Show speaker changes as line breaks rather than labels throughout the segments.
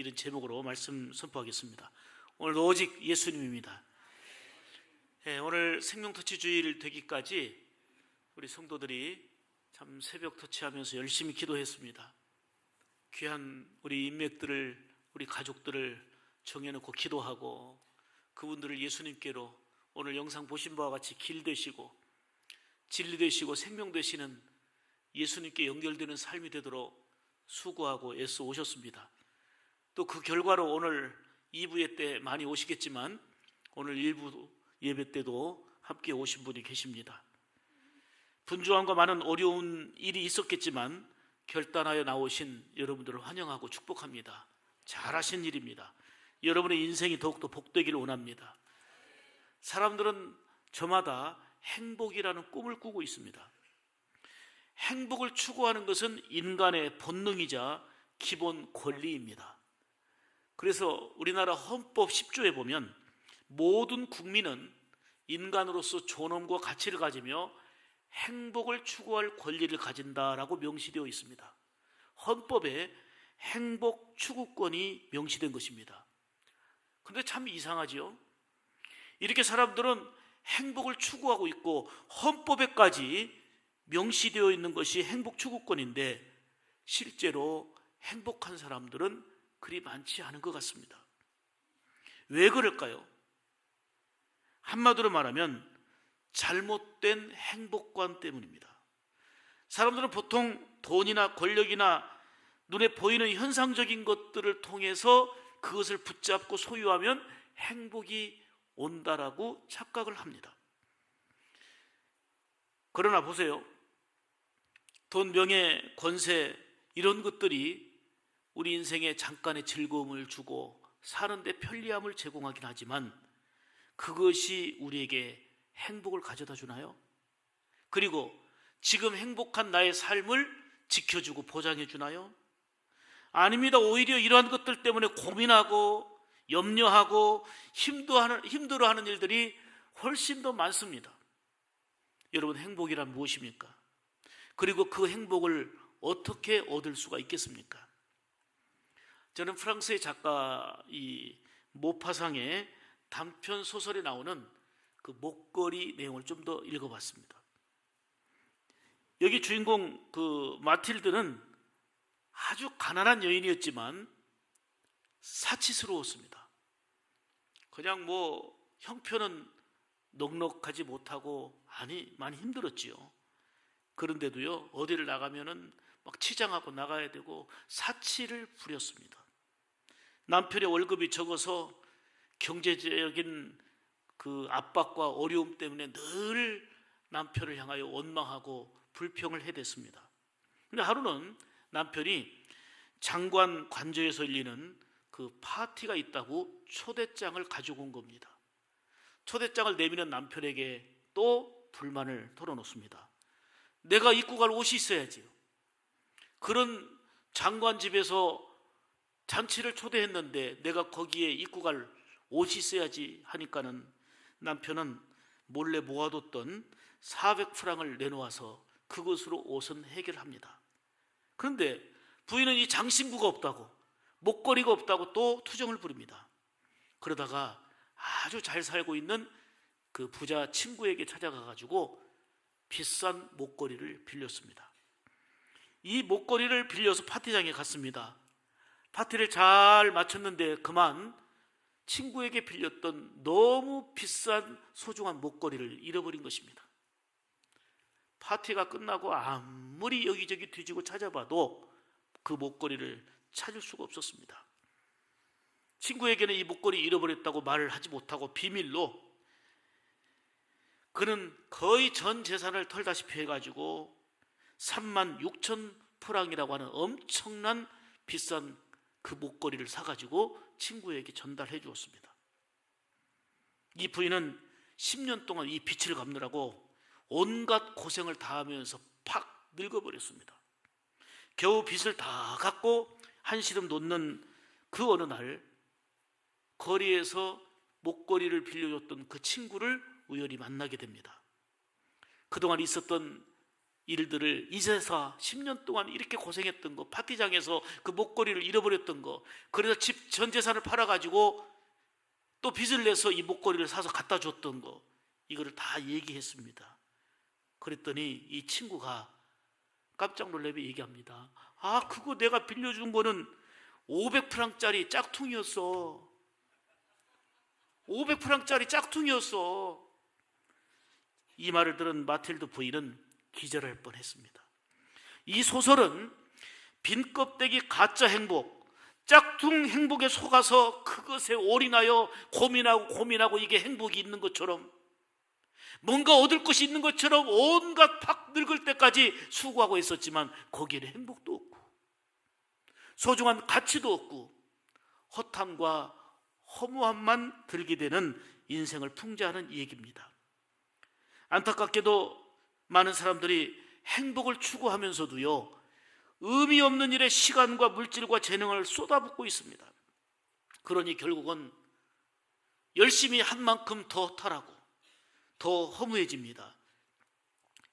이런 제목으로 말씀 선포하겠습니다. 오늘 오직 예수님입니다. 오늘 생명터치 주일 되기까지 우리 성도들이 참 새벽 터치하면서 열심히 기도했습니다. 귀한 우리 인맥들을, 우리 가족들을 정해놓고 기도하고 그분들을 예수님께로 오늘 영상 보신 바와 같이 길 되시고 진리 되시고 생명 되시는 예수님께 연결되는 삶이 되도록 수고하고 애써 오셨습니다. 또 그 결과로 오늘 2부 예배 때 많이 오시겠지만 오늘 1부 예배 때도 함께 오신 분이 계십니다. 분주함과 많은 어려운 일이 있었겠지만 결단하여 나오신 여러분들을 환영하고 축복합니다. 잘하신 일입니다. 여러분의 인생이 더욱더 복되기를 원합니다. 사람들은 저마다 행복이라는 꿈을 꾸고 있습니다. 행복을 추구하는 것은 인간의 본능이자 기본 권리입니다. 그래서 우리나라 헌법 10조에 보면 모든 국민은 인간으로서 존엄과 가치를 가지며 행복을 추구할 권리를 가진다라고 명시되어 있습니다. 헌법에 행복 추구권이 명시된 것입니다. 그런데 참 이상하지요? 이렇게 사람들은 행복을 추구하고 있고 헌법에까지 명시되어 있는 것이 행복 추구권인데 실제로 행복한 사람들은 그리 많지 않은 것 같습니다. 왜 그럴까요? 한마디로 말하면 잘못된 행복관 때문입니다. 사람들은 보통 돈이나 권력이나 눈에 보이는 현상적인 것들을 통해서 그것을 붙잡고 소유하면 행복이 온다라고 착각을 합니다. 그러나 보세요. 돈, 명예, 권세 이런 것들이 우리 인생에 잠깐의 즐거움을 주고 사는데 편리함을 제공하긴 하지만 그것이 우리에게 행복을 가져다 주나요? 그리고 지금 행복한 나의 삶을 지켜주고 보장해 주나요? 아닙니다. 오히려 이러한 것들 때문에 고민하고 염려하고 힘들어하는 일들이 훨씬 더 많습니다. 여러분, 행복이란 무엇입니까? 그리고 그 행복을 어떻게 얻을 수가 있겠습니까? 저는 프랑스의 작가 이 모파상의 단편 소설에 나오는 그 목걸이 내용을 좀 더 읽어봤습니다. 여기 주인공 그 마틸드는 아주 가난한 여인이었지만 사치스러웠습니다. 그냥 형편은 넉넉하지 못하고 많이 힘들었지요. 그런데도요, 어디를 나가면은 막 치장하고 나가야 되고 사치를 부렸습니다. 남편의 월급이 적어서 경제적인 그 압박과 어려움 때문에 늘 남편을 향하여 원망하고 불평을 해댔습니다. 근데 하루는 남편이 장관 관저에서 열리는 그 파티가 있다고 초대장을 가지고 온 겁니다. 초대장을 내미는 남편에게 또 불만을 털어놓습니다. 내가 입고 갈 옷이 있어야지요. 그런 장관 집에서 잔치를 초대했는데 내가 거기에 입고 갈 옷이 있어야지 하니까는 남편은 몰래 모아뒀던 400프랑을 내놓아서 그것으로 옷은 해결합니다. 그런데 부인은 이 장신구가 없다고, 목걸이가 없다고 또 투정을 부립니다. 그러다가 아주 잘 살고 있는 그 부자 친구에게 찾아가가지고 비싼 목걸이를 빌렸습니다. 이 목걸이를 빌려서 파티장에 갔습니다. 파티를 잘 마쳤는데 그만 친구에게 빌렸던 너무 비싼 소중한 목걸이를 잃어버린 것입니다. 파티가 끝나고 아무리 여기저기 뒤지고 찾아봐도 그 목걸이를 찾을 수가 없었습니다. 친구에게는 이 목걸이 잃어버렸다고 말을 하지 못하고 비밀로 그는 거의 전 재산을 털다시피 해가지고 36,000프랑이라고 하는 엄청난 비싼 그 목걸이를 사가지고 친구에게 전달해 주었습니다. 이 부인은 10년 동안 이 빚을 갚느라고 온갖 고생을 다하면서 팍 늙어버렸습니다. 겨우 빚을 다 갚고 한시름 놓는 그 어느 날 거리에서 목걸이를 빌려줬던 그 친구를 우연히 만나게 됩니다. 그동안 있었던 일들을 이제서 10년 동안 이렇게 고생했던 거, 파티장에서 그 목걸이를 잃어버렸던 거, 그래서 집 전 재산을 팔아가지고 또 빚을 내서 이 목걸이를 사서 갖다 줬던 거, 이거를 다 얘기했습니다. 그랬더니 이 친구가 깜짝 놀래며 얘기합니다. 아, 그거 내가 빌려준 거는 500프랑짜리 짝퉁이었어. 500프랑짜리 짝퉁이었어. 이 말을 들은 마틸드 부인은 기절할 뻔했습니다. 이 소설은 빈 껍데기 가짜 행복, 짝퉁 행복에 속아서 그것에 올인하여 고민하고 이게 행복이 있는 것처럼, 뭔가 얻을 것이 있는 것처럼 온갖 팍 늙을 때까지 수고하고 있었지만 거기에는 행복도 없고 소중한 가치도 없고 허탄과 허무함만 들게 되는 인생을 풍자하는 얘기입니다. 안타깝게도 많은 사람들이 행복을 추구하면서도요, 의미 없는 일에 시간과 물질과 재능을 쏟아붓고 있습니다. 그러니 결국은 열심히 한 만큼 더 허탈하고 더 허무해집니다.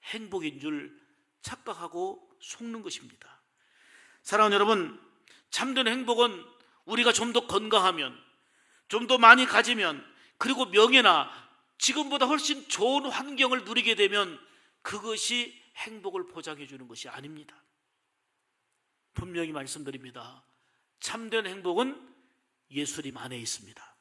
행복인 줄 착각하고 속는 것입니다. 사랑하는 여러분, 참된 행복은 우리가 좀 더 건강하면, 좀 더 많이 가지면, 그리고 명예나 지금보다 훨씬 좋은 환경을 누리게 되면 그것이 행복을 보장해 주는 것이 아닙니다. 분명히 말씀드립니다. 참된 행복은 예수님 안에 있습니다.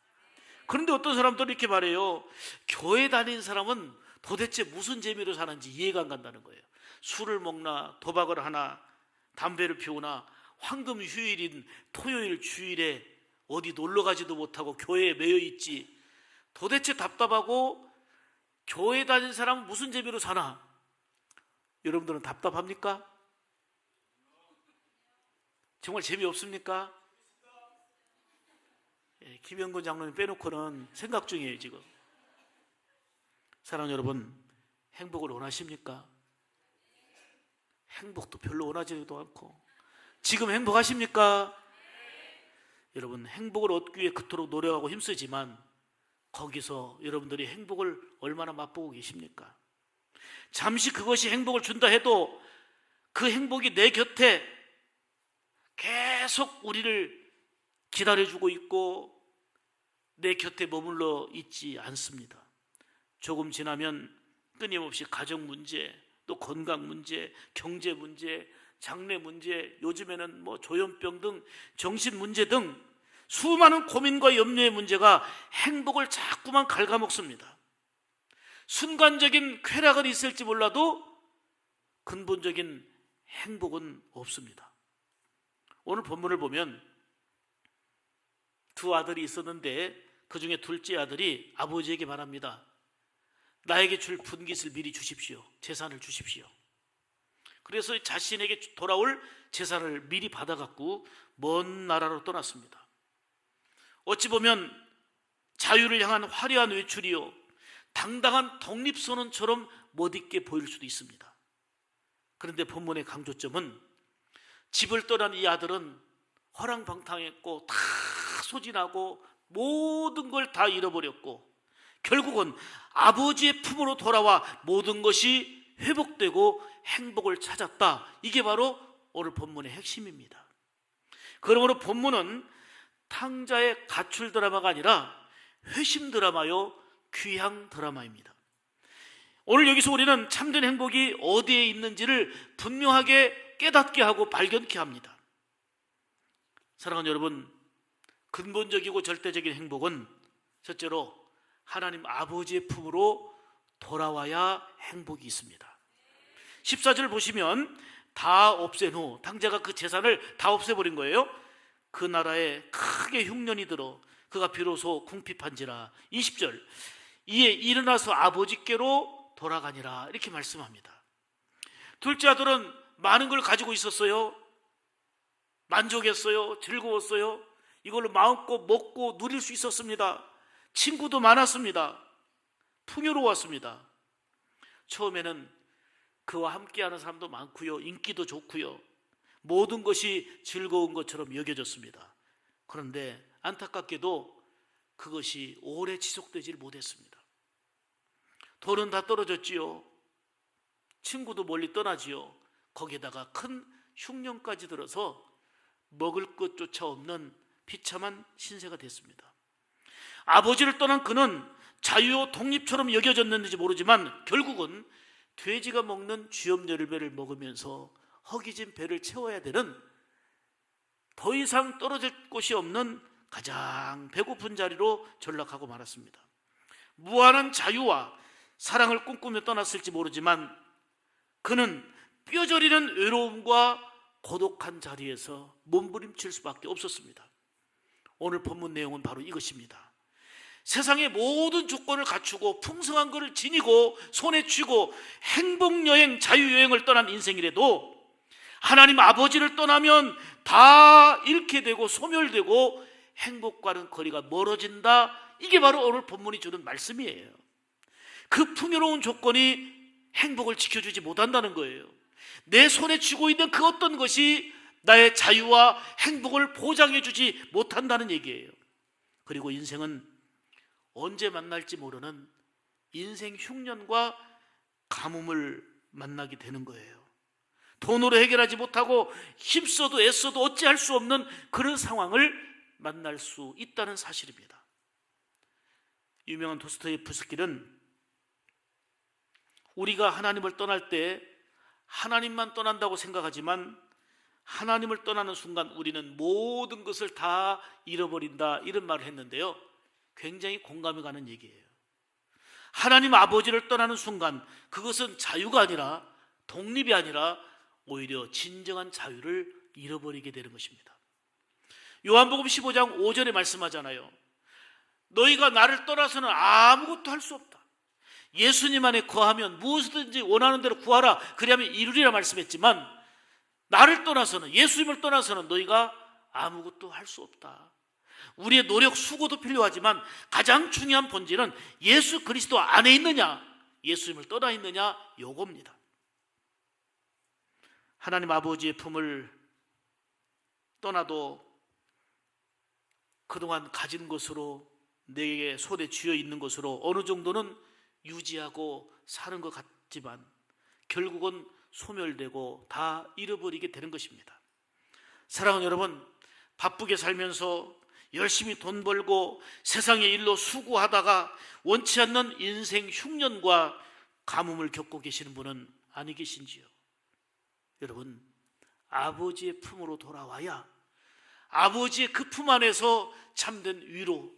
그런데 어떤 사람들은 이렇게 말해요. 교회 다니는 사람은 도대체 무슨 재미로 사는지 이해가 안 간다는 거예요. 술을 먹나, 도박을 하나, 담배를 피우나, 황금 휴일인 토요일 주일에 어디 놀러 가지도 못하고 교회에 매여 있지. 도대체 답답하고 교회 다니는 사람은 무슨 재미로 사나? 여러분들은 답답합니까? 정말 재미없습니까? 김영근 장로님 빼놓고는 생각 중이에요 지금. 사랑하는 여러분, 행복을 원하십니까? 행복도 별로 원하지도 않고. 지금 행복하십니까? 여러분, 행복을 얻기 위해 그토록 노력하고 힘쓰지만 거기서 여러분들이 행복을 얼마나 맛보고 계십니까? 잠시 그것이 행복을 준다 해도 그 행복이 내 곁에 계속 우리를 기다려주고 있고 내 곁에 머물러 있지 않습니다. 조금 지나면 끊임없이 가정 문제, 또 건강 문제, 경제 문제, 장래 문제, 요즘에는 조현병 등 정신 문제 등 수많은 고민과 염려의 문제가 행복을 자꾸만 갉아먹습니다. 순간적인 쾌락은 있을지 몰라도 근본적인 행복은 없습니다. 오늘 본문을 보면 두 아들이 있었는데 그 중에 둘째 아들이 아버지에게 말합니다. 나에게 줄 분깃을 미리 주십시오. 재산을 주십시오. 그래서 자신에게 돌아올 재산을 미리 받아갖고 먼 나라로 떠났습니다. 어찌 보면 자유를 향한 화려한 외출이요, 당당한 독립선언처럼 멋있게 보일 수도 있습니다. 그런데 본문의 강조점은 집을 떠난 이 아들은 허랑방탕했고 다 소진하고 모든 걸 다 잃어버렸고 결국은 아버지의 품으로 돌아와 모든 것이 회복되고 행복을 찾았다. 이게 바로 오늘 본문의 핵심입니다. 그러므로 본문은 탕자의 가출 드라마가 아니라 회심 드라마요, 귀향 드라마입니다. 오늘 여기서 우리는 참된 행복이 어디에 있는지를 분명하게 깨닫게 하고 발견케 합니다. 사랑하는 여러분, 근본적이고 절대적인 행복은 첫째로 하나님 아버지의 품으로 돌아와야 행복이 있습니다. 14절 보시면 다 없앤 후, 탕자가 그 재산을 다 없애버린 거예요. 그 나라에 크게 흉년이 들어 그가 비로소 궁핍한지라. 20절, 이에 일어나서 아버지께로 돌아가니라. 이렇게 말씀합니다. 둘째 아들은 많은 걸 가지고 있었어요. 만족했어요. 즐거웠어요. 이걸로 마음껏 먹고 누릴 수 있었습니다. 친구도 많았습니다. 풍요로웠습니다. 처음에는 그와 함께하는 사람도 많고요, 인기도 좋고요, 모든 것이 즐거운 것처럼 여겨졌습니다. 그런데 안타깝게도 그것이 오래 지속되질 못했습니다. 돈은 다 떨어졌지요. 친구도 멀리 떠나지요. 거기에다가 큰 흉년까지 들어서 먹을 것조차 없는 비참한 신세가 됐습니다. 아버지를 떠난 그는 자유요 독립처럼 여겨졌는지 모르지만 결국은 돼지가 먹는 쥐염열배를 먹으면서 허기진 배를 채워야 되는, 더 이상 떨어질 곳이 없는 가장 배고픈 자리로 전락하고 말았습니다. 무한한 자유와 사랑을 꿈꾸며 떠났을지 모르지만 그는 뼈저리는 외로움과 고독한 자리에서 몸부림칠 수밖에 없었습니다. 오늘 본문 내용은 바로 이것입니다. 세상의 모든 조건을 갖추고 풍성한 것을 지니고 손에 쥐고 행복여행, 자유여행을 떠난 인생이라도 하나님 아버지를 떠나면 다 잃게 되고 소멸되고 행복과는 거리가 멀어진다. 이게 바로 오늘 본문이 주는 말씀이에요. 그 풍요로운 조건이 행복을 지켜주지 못한다는 거예요. 내 손에 쥐고 있는 그 어떤 것이 나의 자유와 행복을 보장해주지 못한다는 얘기예요. 그리고 인생은 언제 만날지 모르는 인생 흉년과 가뭄을 만나게 되는 거예요. 돈으로 해결하지 못하고 힘써도 애써도 어찌할 수 없는 그런 상황을 만날 수 있다는 사실입니다. 유명한 도스토옙스키는 우리가 하나님을 떠날 때 하나님만 떠난다고 생각하지만 하나님을 떠나는 순간 우리는 모든 것을 다 잃어버린다, 이런 말을 했는데요, 굉장히 공감이 가는 얘기예요. 하나님 아버지를 떠나는 순간 그것은 자유가 아니라, 독립이 아니라 오히려 진정한 자유를 잃어버리게 되는 것입니다. 요한복음 15장 5절에 말씀하잖아요. 너희가 나를 떠나서는 아무것도 할 수 없다. 예수님 안에 거하면 무엇이든지 원하는 대로 구하라, 그리하면 이루리라 말씀했지만 나를 떠나서는, 예수님을 떠나서는 너희가 아무것도 할 수 없다. 우리의 노력, 수고도 필요하지만 가장 중요한 본질은 예수 그리스도 안에 있느냐, 예수님을 떠나 있느냐, 요겁니다. 하나님 아버지의 품을 떠나도 그동안 가진 것으로, 내 손에 쥐어 있는 것으로 어느 정도는 유지하고 사는 것 같지만 결국은 소멸되고 다 잃어버리게 되는 것입니다. 사랑하는 여러분, 바쁘게 살면서 열심히 돈 벌고 세상의 일로 수고하다가 원치 않는 인생 흉년과 가뭄을 겪고 계시는 분은 아니 계신지요? 여러분, 아버지의 품으로 돌아와야 아버지의 그 품 안에서 참된 위로,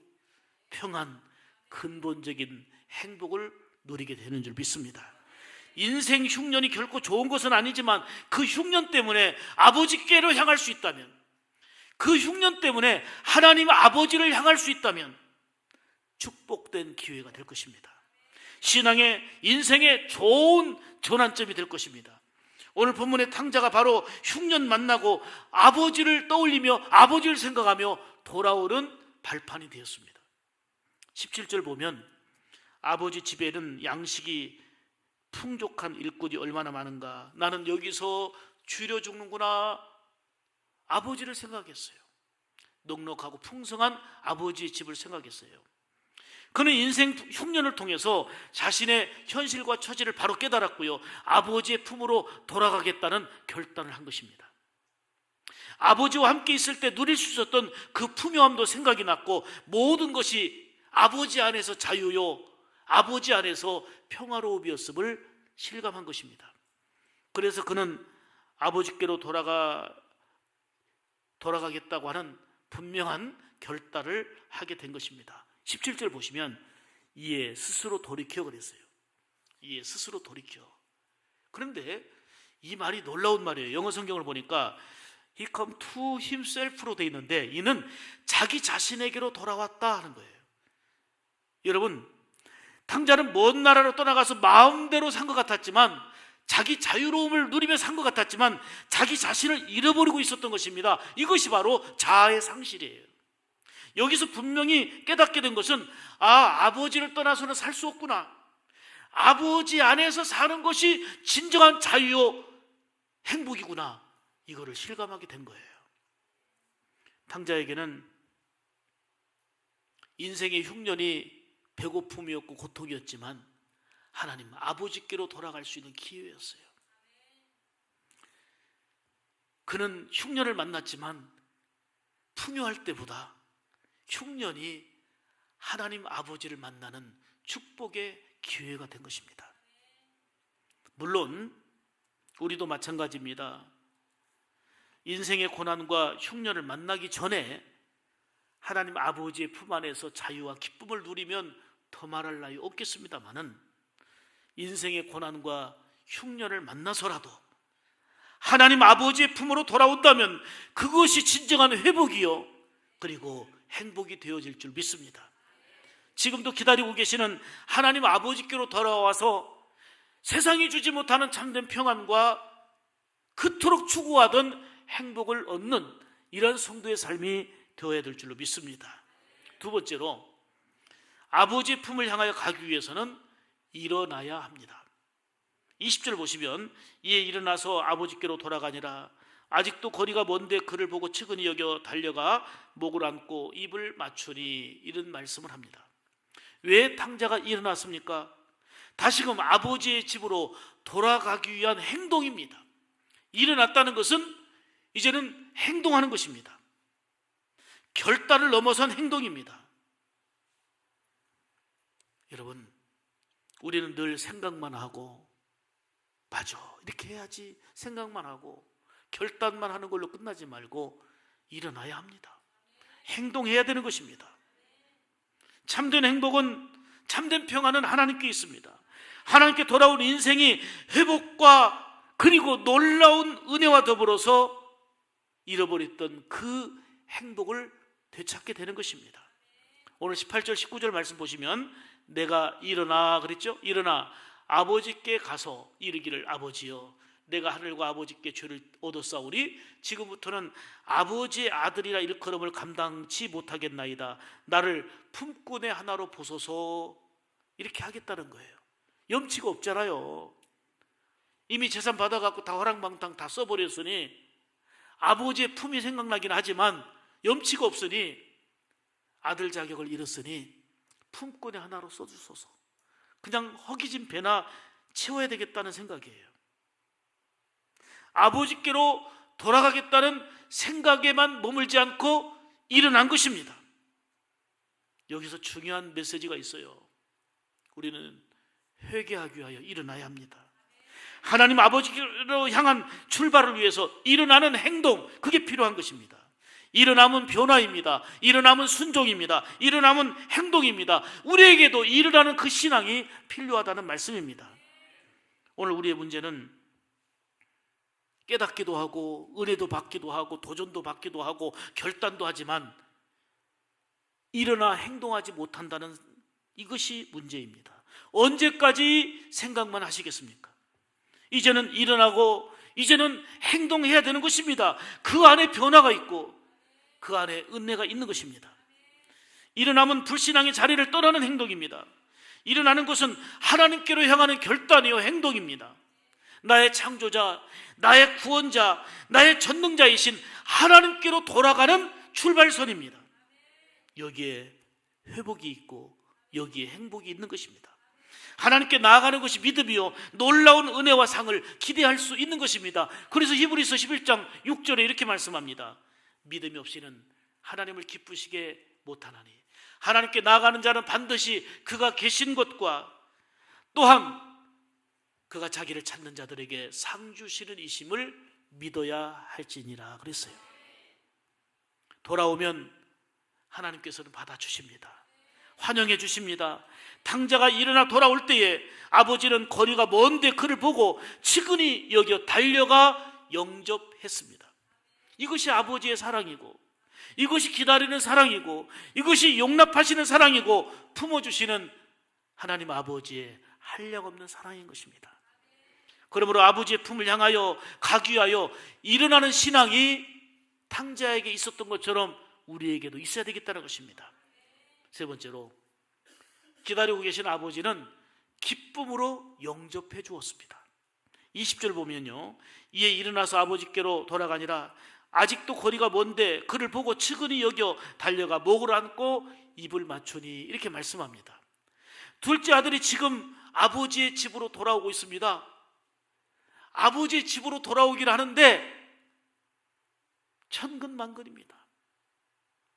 평안, 근본적인 행복을 누리게 되는 줄 믿습니다. 인생 흉년이 결코 좋은 것은 아니지만 그 흉년 때문에 아버지께로 향할 수 있다면, 그 흉년 때문에 하나님 아버지를 향할 수 있다면 축복된 기회가 될 것입니다. 신앙의, 인생의 좋은 전환점이 될 것입니다. 오늘 본문의 탕자가 바로 흉년 만나고 아버지를 떠올리며 아버지를 생각하며 돌아오는 발판이 되었습니다. 17절 보면 아버지 집에는 양식이 풍족한 일꾼이 얼마나 많은가, 나는 여기서 줄여 죽는구나. 아버지를 생각했어요. 넉넉하고 풍성한 아버지의 집을 생각했어요. 그는 인생 흉년을 통해서 자신의 현실과 처지를 바로 깨달았고요, 아버지의 품으로 돌아가겠다는 결단을 한 것입니다. 아버지와 함께 있을 때 누릴 수 있었던 그 풍요함도 생각이 났고 모든 것이 아버지 안에서 자유요, 아버지 안에서 평화로움이었음을 실감한 것입니다. 그래서 그는 아버지께로 돌아가겠다고 하는 분명한 결단을 하게 된 것입니다. 17절 보시면 이에 스스로 돌이켜 그랬어요. 이에 스스로 돌이켜. 그런데 이 말이 놀라운 말이에요. 영어 성경을 보니까 He come to himself로 되어 있는데 이는 자기 자신에게로 돌아왔다 하는 거예요. 여러분, 탕자는 먼 나라로 떠나가서 마음대로 산 것 같았지만, 자기 자유로움을 누리며 산 것 같았지만 자기 자신을 잃어버리고 있었던 것입니다. 이것이 바로 자아의 상실이에요. 여기서 분명히 깨닫게 된 것은 아버지를 떠나서는 살 수 없구나, 아버지 안에서 사는 것이 진정한 자유요 행복이구나, 이거를 실감하게 된 거예요. 탕자에게는 인생의 흉년이 배고픔이었고 고통이었지만 하나님 아버지께로 돌아갈 수 있는 기회였어요. 그는 흉년을 만났지만 풍요할 때보다 흉년이 하나님 아버지를 만나는 축복의 기회가 된 것입니다. 물론 우리도 마찬가지입니다. 인생의 고난과 흉년을 만나기 전에 하나님 아버지의 품 안에서 자유와 기쁨을 누리면 더 말할 나위 없겠습니다마는 인생의 고난과 흉년을 만나서라도 하나님 아버지의 품으로 돌아온다면 그것이 진정한 회복이요 그리고 행복이 되어질 줄 믿습니다. 지금도 기다리고 계시는 하나님 아버지께로 돌아와서 세상이 주지 못하는 참된 평안과 그토록 추구하던 행복을 얻는 이런 성도의 삶이 되어야 될 줄로 믿습니다. 두 번째로 아버지의 품을 향하여 가기 위해서는 일어나야 합니다. 20절 보시면 이에 일어나서 아버지께로 돌아가니라. 아직도 거리가 먼데 그를 보고 측은히 여겨 달려가 목을 안고 입을 맞추니 이런 말씀을 합니다. 왜 탕자가 일어났습니까? 다시금 아버지의 집으로 돌아가기 위한 행동입니다. 일어났다는 것은 이제는 행동하는 것입니다. 결단을 넘어선 행동입니다. 여러분, 우리는 늘 생각만 하고 맞아 이렇게 해야지 생각만 하고 결단만 하는 걸로 끝나지 말고 일어나야 합니다. 행동해야 되는 것입니다. 참된 행복은, 참된 평안은 하나님께 있습니다. 하나님께 돌아온 인생이 회복과 그리고 놀라운 은혜와 더불어서 잃어버렸던 그 행복을 되찾게 되는 것입니다. 오늘 18절 19절 말씀 보시면 내가 일어나 그랬죠? 일어나 아버지께 가서 이르기를 아버지여 내가 하늘과 아버지께 죄를 얻었사오니 지금부터는 아버지의 아들이라 일컬음을 감당치 못하겠나이다. 나를 품꾼의 하나로 보소서. 이렇게 하겠다는 거예요. 염치가 없잖아요. 이미 재산 받아갖고 다 허랑방탕 다 써버렸으니 아버지의 품이 생각나긴 하지만 염치가 없으니 아들 자격을 잃었으니 품꾼의 하나로 써주소서. 그냥 허기진 배나 채워야 되겠다는 생각이에요. 아버지께로 돌아가겠다는 생각에만 머물지 않고 일어난 것입니다. 여기서 중요한 메시지가 있어요. 우리는 회개하기 위하여 일어나야 합니다. 하나님 아버지께로 향한 출발을 위해서 일어나는 행동, 그게 필요한 것입니다. 일어남은 변화입니다. 일어남은 순종입니다. 일어남은 행동입니다. 우리에게도 일어나는 그 신앙이 필요하다는 말씀입니다. 오늘 우리의 문제는 깨닫기도 하고 은혜도 받기도 하고 도전도 받기도 하고 결단도 하지만 일어나 행동하지 못한다는 이것이 문제입니다. 언제까지 생각만 하시겠습니까? 이제는 일어나고 이제는 행동해야 되는 것입니다. 그 안에 변화가 있고 그 안에 은혜가 있는 것입니다. 일어남은 불신앙의 자리를 떠나는 행동입니다. 일어나는 것은 하나님께로 향하는 결단이요 행동입니다. 나의 창조자, 나의 구원자, 나의 전능자이신 하나님께로 돌아가는 출발선입니다. 여기에 회복이 있고 여기에 행복이 있는 것입니다. 하나님께 나아가는 것이 믿음이요 놀라운 은혜와 상을 기대할 수 있는 것입니다. 그래서 히브리서 11장 6절에 이렇게 말씀합니다. 믿음이 없이는 하나님을 기쁘시게 못하나니 하나님께 나아가는 자는 반드시 그가 계신 것과 또한 그가 자기를 찾는 자들에게 상 주시는 이심을 믿어야 할지니라 그랬어요. 돌아오면 하나님께서는 받아주십니다. 환영해 주십니다. 탕자가 일어나 돌아올 때에 아버지는 거리가 먼데 그를 보고 측은히 여겨 달려가 영접했습니다. 이것이 아버지의 사랑이고 이것이 기다리는 사랑이고 이것이 용납하시는 사랑이고 품어주시는 하나님 아버지의 한량없는 사랑인 것입니다. 그러므로 아버지의 품을 향하여 가기 위하여 일어나는 신앙이 탕자에게 있었던 것처럼 우리에게도 있어야 되겠다는 것입니다. 세 번째로 기다리고 계신 아버지는 기쁨으로 영접해 주었습니다. 20절 보면요, 이에 일어나서 아버지께로 돌아가니라. 아직도 거리가 먼데 그를 보고 측은히 여겨 달려가 목을 안고 입을 맞추니 이렇게 말씀합니다. 둘째 아들이 지금 아버지의 집으로 돌아오고 있습니다. 아버지의 집으로 돌아오긴 하는데 천근만근입니다.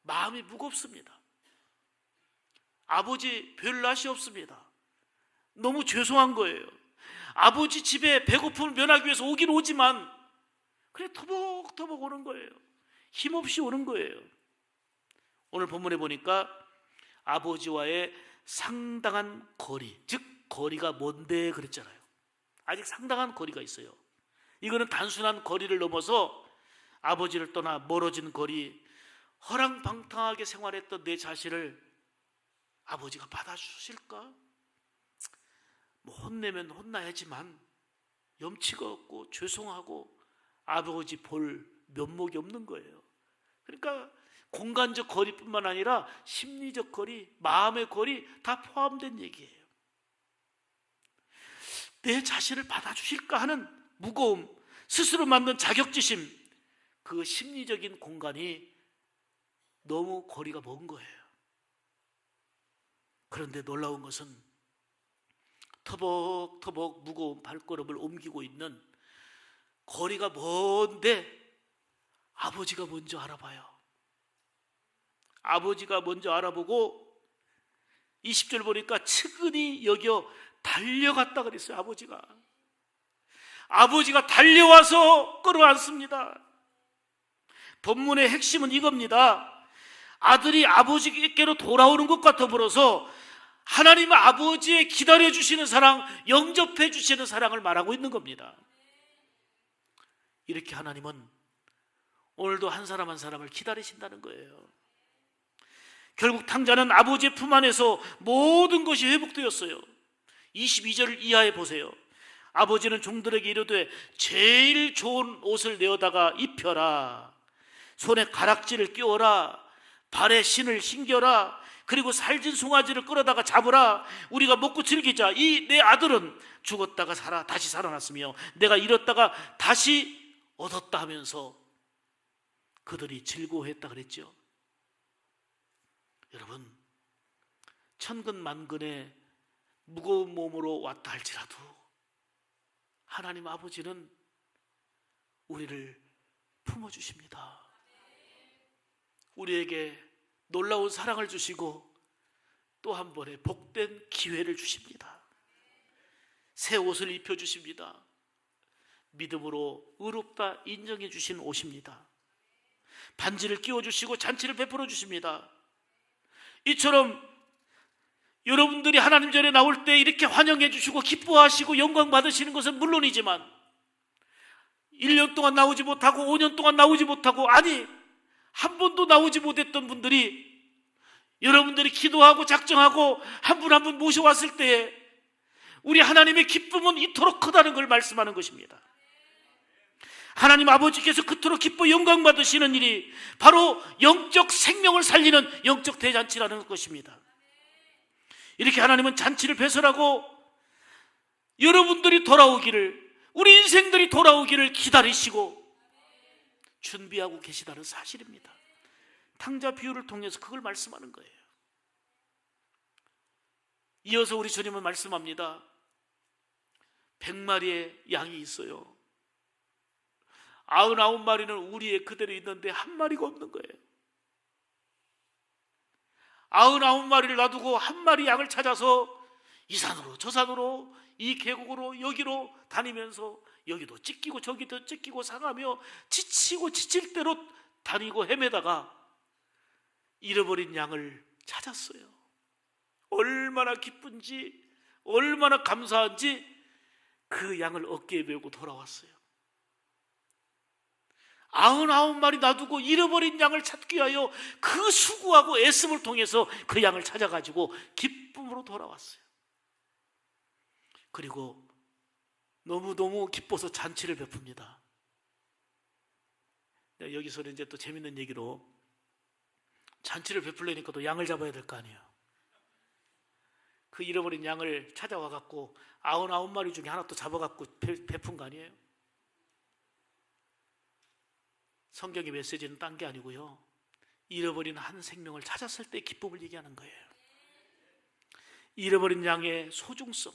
마음이 무겁습니다. 아버지 별 낯이 없습니다. 너무 죄송한 거예요. 아버지 집에 배고픔을 면하기 위해서 오긴 오지만 그래 터벅터벅 오는 거예요. 힘없이 오는 거예요. 오늘 본문에 보니까 아버지와의 상당한 거리, 즉 거리가 뭔데 그랬잖아요. 아직 상당한 거리가 있어요. 이거는 단순한 거리를 넘어서 아버지를 떠나 멀어진 거리, 허랑방탕하게 생활했던 내 자신을 아버지가 받아주실까? 뭐 혼내면 혼나야지만 염치가 없고 죄송하고 아버지 볼 면목이 없는 거예요. 그러니까 공간적 거리뿐만 아니라 심리적 거리, 마음의 거리 다 포함된 얘기예요. 내 자신을 받아주실까 하는 무거움, 스스로 만든 자격지심, 그 심리적인 공간이 너무 거리가 먼 거예요. 그런데 놀라운 것은 터벅터벅 무거운 발걸음을 옮기고 있는 거리가 먼데 아버지가 먼저 알아봐요. 아버지가 먼저 알아보고 20절 보니까 측은히 여겨 달려갔다 그랬어요. 아버지가 달려와서 끌어안습니다. 본문의 핵심은 이겁니다. 아들이 아버지께로 돌아오는 것과 더불어서 하나님 아버지의 기다려주시는 사랑, 영접해 주시는 사랑을 말하고 있는 겁니다. 이렇게 하나님은 오늘도 한 사람 한 사람을 기다리신다는 거예요. 결국 탕자는 아버지의 품 안에서 모든 것이 회복되었어요. 22절 이하에 보세요. 아버지는 종들에게 이르되 제일 좋은 옷을 내어다가 입혀라. 손에 가락지를 끼워라. 발에 신을 신겨라. 그리고 살진 송아지를 끌어다가 잡으라. 우리가 먹고 즐기자. 이 내 아들은 죽었다가 다시 살아났으며 내가 잃었다가 다시 얻었다 하면서 그들이 즐거워했다 그랬죠. 여러분, 천근만근의 무거운 몸으로 왔다 할지라도 하나님 아버지는 우리를 품어주십니다. 우리에게 놀라운 사랑을 주시고 또 한 번의 복된 기회를 주십니다. 새 옷을 입혀주십니다. 믿음으로 의롭다 인정해 주신 옷입니다. 반지를 끼워주시고 잔치를 베풀어 주십니다. 이처럼 여러분들이 하나님 전에 나올 때 이렇게 환영해 주시고 기뻐하시고 영광 받으시는 것은 물론이지만 1년 동안 나오지 못하고 5년 동안 나오지 못하고 아니 한 번도 나오지 못했던 분들이 여러분들이 기도하고 작정하고 한 분 한 분 모셔왔을 때에 우리 하나님의 기쁨은 이토록 크다는 걸 말씀하는 것입니다. 하나님 아버지께서 그토록 기뻐 영광 받으시는 일이 바로 영적 생명을 살리는 영적 대잔치라는 것입니다. 이렇게 하나님은 잔치를 배설하고 여러분들이 돌아오기를, 우리 인생들이 돌아오기를 기다리시고 준비하고 계시다는 사실입니다. 탕자 비유를 통해서 그걸 말씀하는 거예요. 이어서 우리 주님은 말씀합니다. 100마리의 양이 있어요. 99마리는 우리에 그대로 있는데 한 마리가 없는 거예요. 99마리를 놔두고 한 마리 양을 찾아서 이 산으로 저 산으로 이 계곡으로 여기로 다니면서 여기도 찢기고 저기도 찢기고 상하며 지치고 지칠 대로 다니고 헤매다가 잃어버린 양을 찾았어요. 얼마나 기쁜지 얼마나 감사한지 그 양을 어깨에 메고 돌아왔어요. 99마리 놔두고 잃어버린 양을 찾기 위하여 그 수고하고 애씀을 통해서 그 양을 찾아가지고 기쁨으로 돌아왔어요. 그리고 너무너무 기뻐서 잔치를 베풉니다. 여기서는 이제 또 재밌는 얘기로 잔치를 베풀려니까 또 양을 잡아야 될 거 아니에요. 그 잃어버린 양을 찾아와 갖고 99마리 중에 하나 또 잡아갖고 베푼 거 아니에요. 성경의 메시지는 딴 게 아니고요, 잃어버린 한 생명을 찾았을 때 기쁨을 얘기하는 거예요. 잃어버린 양의 소중성,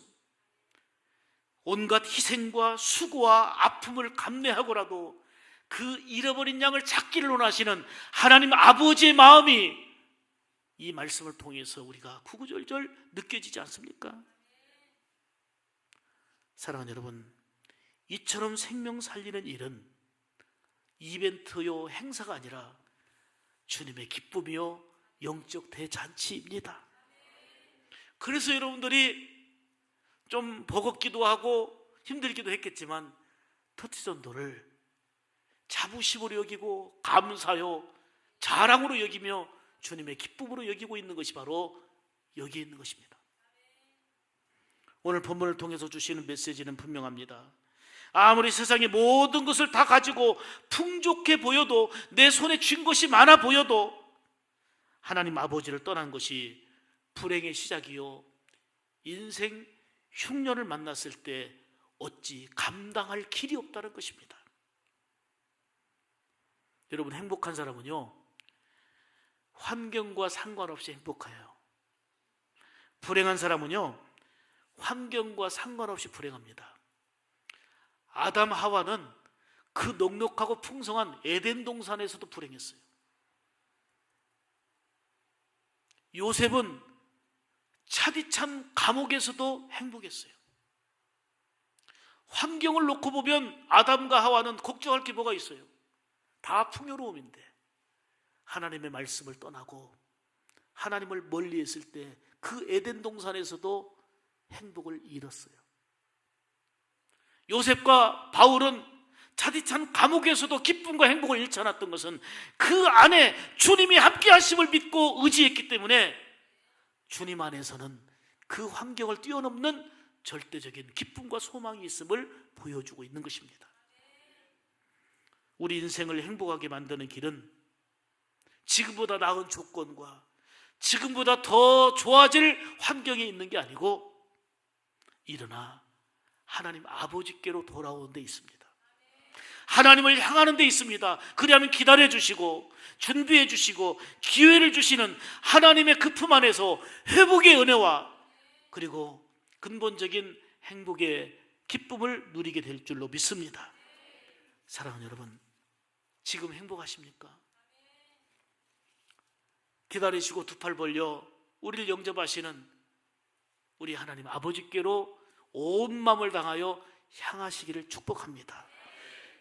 온갖 희생과 수고와 아픔을 감내하고라도 그 잃어버린 양을 찾기를 원하시는 하나님 아버지의 마음이 이 말씀을 통해서 우리가 구구절절 느껴지지 않습니까? 사랑하는 여러분, 이처럼 생명 살리는 일은 이벤트요 행사가 아니라 주님의 기쁨이요 영적 대잔치입니다. 그래서 여러분들이 좀 버겁기도 하고 힘들기도 했겠지만 터치전도를 자부심으로 여기고 감사요 자랑으로 여기며 주님의 기쁨으로 여기고 있는 것이 바로 여기에 있는 것입니다. 오늘 본문을 통해서 주시는 메시지는 분명합니다. 아무리 세상의 모든 것을 다 가지고 풍족해 보여도, 내 손에 쥔 것이 많아 보여도 하나님 아버지를 떠난 것이 불행의 시작이요 인생 흉년을 만났을 때 어찌 감당할 길이 없다는 것입니다. 여러분, 행복한 사람은요 환경과 상관없이 행복해요. 불행한 사람은요 환경과 상관없이 불행합니다. 아담 하와는 그 넉넉하고 풍성한 에덴 동산에서도 불행했어요. 요셉은 차디찬 감옥에서도 행복했어요. 환경을 놓고 보면 아담과 하와는 걱정할 게 뭐가 있어요? 다 풍요로움인데 하나님의 말씀을 떠나고 하나님을 멀리했을 때 그 에덴 동산에서도 행복을 잃었어요. 요셉과 바울은 차디찬 감옥에서도 기쁨과 행복을 잃지 않았던 것은 그 안에 주님이 함께 하심을 믿고 의지했기 때문에 주님 안에서는 그 환경을 뛰어넘는 절대적인 기쁨과 소망이 있음을 보여주고 있는 것입니다. 우리 인생을 행복하게 만드는 길은 지금보다 나은 조건과 지금보다 더 좋아질 환경에 있는 게 아니고 일어나 하나님 아버지께로 돌아오는 데 있습니다. 하나님을 향하는 데 있습니다. 그리하면 기다려 주시고 준비해 주시고 기회를 주시는 하나님의 그 품 안에서 회복의 은혜와 그리고 근본적인 행복의 기쁨을 누리게 될 줄로 믿습니다. 사랑하는 여러분, 지금 행복하십니까? 기다리시고 두 팔 벌려 우리를 영접하시는 우리 하나님 아버지께로 온 마음을 당하여 향하시기를 축복합니다.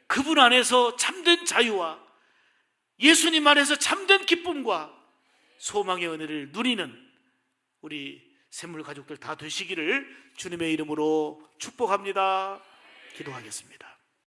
그분 안에서 참된 자유와 예수님 안에서 참된 기쁨과 소망의 은혜를 누리는 우리 샘물 가족들 다 되시기를 주님의 이름으로 축복합니다. 기도하겠습니다.